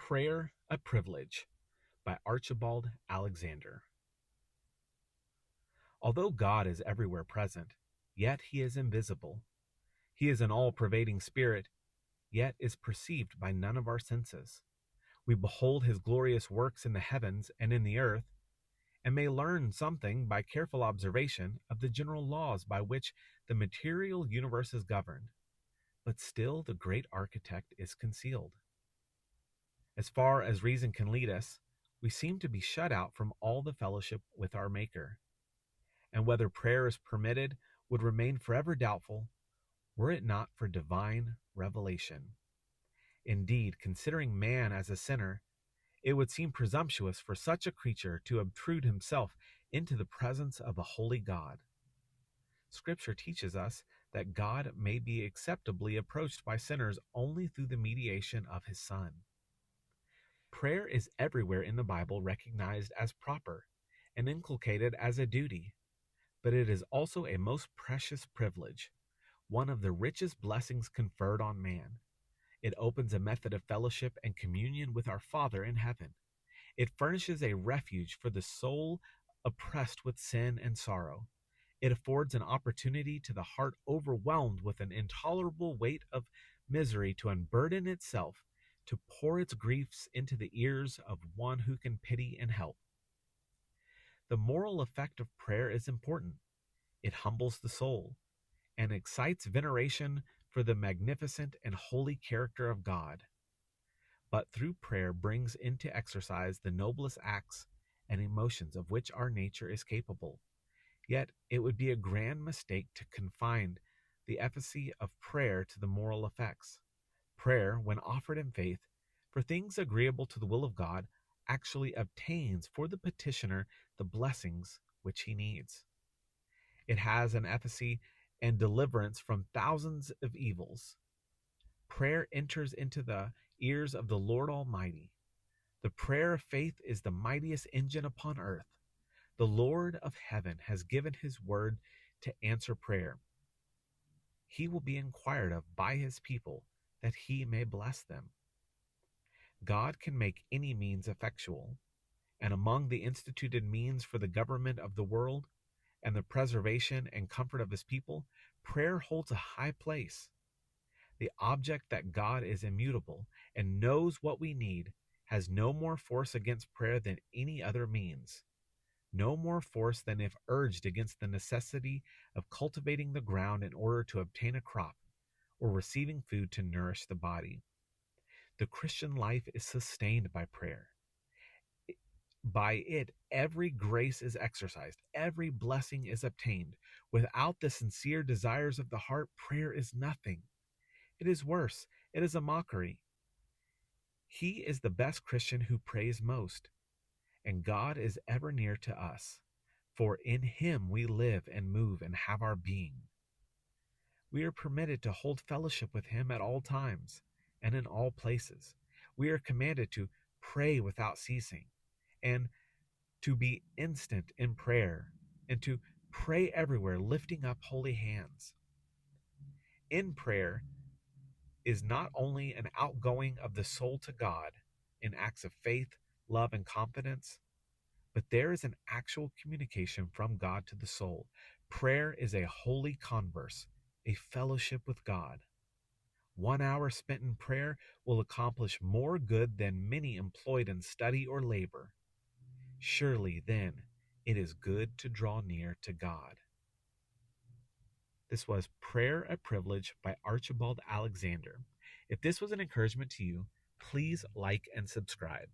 Prayer a Privilege by Archibald Alexander. Although God is everywhere present, yet he is invisible. He is an all-pervading spirit, yet is perceived by none of our senses. We behold his glorious works in the heavens and in the earth, and may learn something by careful observation of the general laws by which the material universe is governed. But still the great architect is concealed. As far as reason can lead us, we seem to be shut out from all the fellowship with our Maker. And whether prayer is permitted would remain forever doubtful, were it not for divine revelation. Indeed, considering man as a sinner, it would seem presumptuous for such a creature to obtrude himself into the presence of a holy God. Scripture teaches us that God may be acceptably approached by sinners only through the mediation of his Son. Prayer is everywhere in the Bible recognized as proper and inculcated as a duty, but it is also a most precious privilege, one of the richest blessings conferred on man. It opens a method of fellowship and communion with our Father in heaven. It furnishes a refuge for the soul oppressed with sin and sorrow. It affords an opportunity to the heart overwhelmed with an intolerable weight of misery to unburden itself, to pour its griefs into the ears of one who can pity and help. The moral effect of prayer is important. It humbles the soul and excites veneration for the magnificent and holy character of God. But through prayer brings into exercise the noblest acts and emotions of which our nature is capable. Yet it would be a grand mistake to confine the efficacy of prayer to the moral effects. Prayer, when offered in faith, for things agreeable to the will of God, actually obtains for the petitioner the blessings which he needs. It has an efficacy and deliverance from thousands of evils. Prayer enters into the ears of the Lord Almighty. The prayer of faith is the mightiest engine upon earth. The Lord of heaven has given his word to answer prayer. He will be inquired of by his people, that he may bless them. God can make any means effectual, and among the instituted means for the government of the world and the preservation and comfort of his people, prayer holds a high place. The object that God is immutable and knows what we need has no more force against prayer than any other means, no more force than if urged against the necessity of cultivating the ground in order to obtain a crop, or receiving food to nourish the body. The Christian life is sustained by prayer. By it, every grace is exercised, every blessing is obtained. Without the sincere desires of the heart, prayer is nothing. It is worse, it is a mockery. He is the best Christian who prays most, and God is ever near to us, for in him we live and move and have our being. We are permitted to hold fellowship with him at all times and in all places. We are commanded to pray without ceasing, and to be instant in prayer, and to pray everywhere, lifting up holy hands. In prayer is not only an outgoing of the soul to God in acts of faith, love, and confidence, but there is an actual communication from God to the soul. Prayer is a holy converse, a fellowship with God. 1 hour spent in prayer will accomplish more good than many employed in study or labor. Surely, then, it is good to draw near to God. This was Prayer a Privilege by Archibald Alexander. If this was an encouragement to you, please like and subscribe.